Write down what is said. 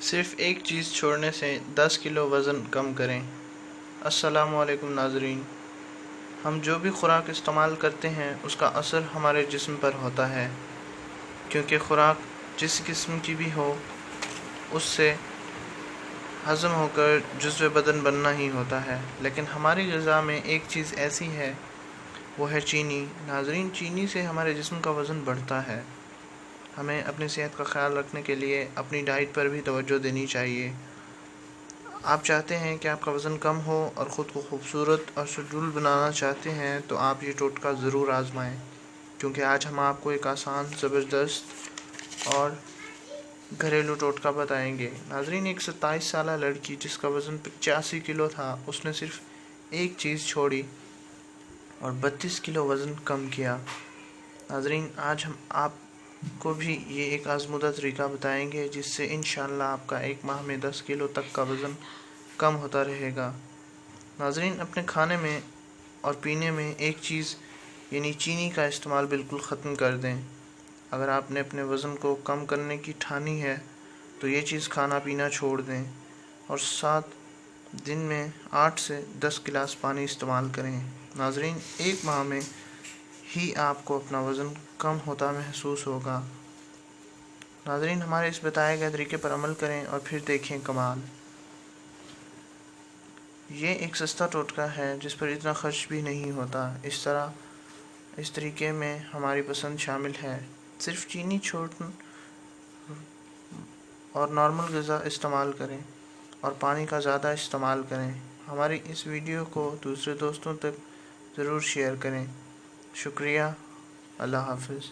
صرف ایک چیز چھوڑنے سے 10 کلو وزن کم کریں۔ السلام علیکم ناظرین، ہم جو بھی خوراک استعمال کرتے ہیں اس کا اثر ہمارے جسم پر ہوتا ہے، کیونکہ خوراک جس قسم کی بھی ہو اس سے ہضم ہو کر جزو بدن بننا ہی ہوتا ہے، لیکن ہماری غذا میں ایک چیز ایسی ہے، وہ ہے چینی۔ ناظرین، چینی سے ہمارے جسم کا وزن بڑھتا ہے۔ ہمیں اپنی صحت کا خیال رکھنے کے لیے اپنی ڈائٹ پر بھی توجہ دینی چاہیے۔ آپ چاہتے ہیں کہ آپ کا وزن کم ہو اور خود کو خوبصورت اور شڈول بنانا چاہتے ہیں تو آپ یہ ٹوٹکا ضرور آزمائیں، کیونکہ آج ہم آپ کو ایک آسان، زبردست اور گھریلو ٹوٹکا بتائیں گے۔ ناظرین، ایک 27 سالہ لڑکی جس کا وزن 85 کلو تھا، اس نے صرف ایک چیز چھوڑی اور 32 کلو وزن کم کیا۔ ناظرین، آج ہم آپ کو بھی یہ ایک آزمودہ طریقہ بتائیں گے جس سے انشاءاللہ آپ کا ایک ماہ میں 10 کلو تک کا وزن کم ہوتا رہے گا۔ ناظرین، اپنے کھانے میں اور پینے میں ایک چیز یعنی چینی کا استعمال بالکل ختم کر دیں۔ اگر آپ نے اپنے وزن کو کم کرنے کی ٹھانی ہے تو یہ چیز کھانا پینا چھوڑ دیں اور 7 دن میں 8 سے 10 گلاس پانی استعمال کریں۔ ناظرین، ایک ماہ میں ہی آپ کو اپنا وزن کم ہوتا محسوس ہوگا۔ ناظرین، ہمارے اس بتائے گئے طریقے پر عمل کریں اور پھر دیکھیں کمال۔ یہ ایک سستا ٹوٹکا ہے جس پر اتنا خرچ بھی نہیں ہوتا۔ اس طریقے میں ہماری پسند شامل ہے۔ صرف چینی چھوڑیں اور نارمل غذا استعمال کریں اور پانی کا زیادہ استعمال کریں۔ ہماری اس ویڈیو کو دوسرے دوستوں تک ضرور شیئر کریں۔ شکریہ۔ اللہ حافظ۔